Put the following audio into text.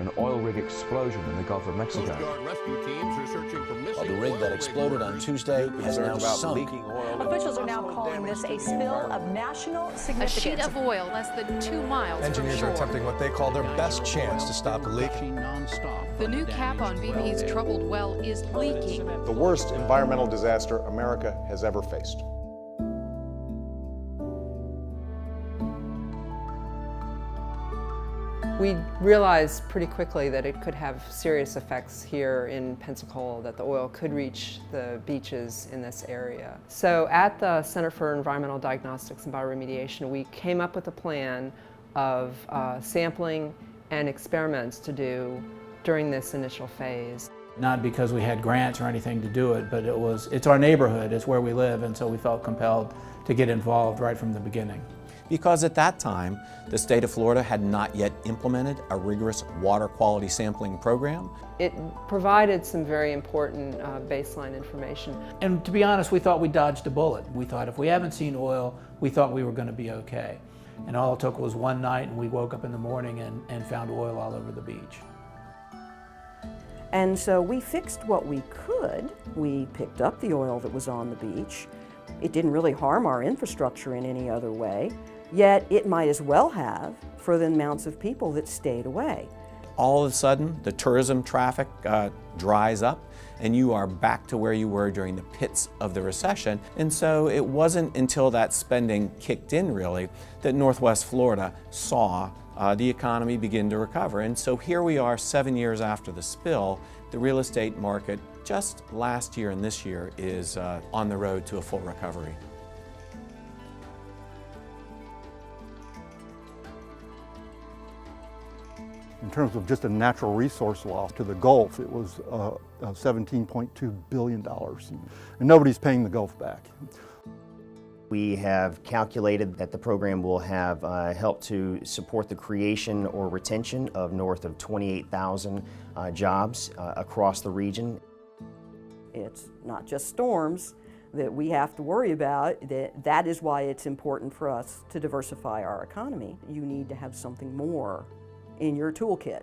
an oil rig explosion in the Gulf of Mexico. Coast Guard rescue teams are searching for missing The rig that exploded on Tuesday has now sunk. Officials are now calling this a spill of national significance. A sheet of oil less than 2 miles Engineers from are shore. attempting what they call their best chance to stop the leak. The new cap on BP's troubled well is leaking. The worst environmental disaster America has ever faced. We realized pretty quickly that it could have serious effects here in Pensacola, that the oil could reach the beaches in this area. So at the Center for Environmental Diagnostics and Bioremediation, we came up with a plan of sampling and experiments to do during this initial phase. Not because we had grants or anything to do it, but it's our neighborhood, it's where we live, and so we felt compelled to get involved right from the beginning. Because at that time, the state of Florida had not yet implemented a rigorous water quality sampling program. It provided some very important baseline information. And to be honest, we thought we dodged a bullet. We thought if we haven't seen oil, we thought we were going to be okay. And all it took was one night, and we woke up in the morning and found oil all over the beach. And so we fixed what we could. We picked up the oil that was on the beach. It didn't really harm our infrastructure in any other way, yet it might as well have for the amounts of people that stayed away. All of a sudden, the tourism traffic dries up, and you are back to where you were during the pits of the recession. And so it wasn't until that spending kicked in, really, that Northwest Florida saw the economy begin to recover. And so here we are 7 years after the spill. The real estate market just last year and this year is on the road to a full recovery. In terms of just a natural resource loss to the Gulf, it was $17.2 billion. And nobody's paying the Gulf back. We have calculated that the program will have helped to support the creation or retention of north of 28,000 jobs across the region. It's not just storms that we have to worry about. That is why it's important for us to diversify our economy. You need to have something more in your toolkit.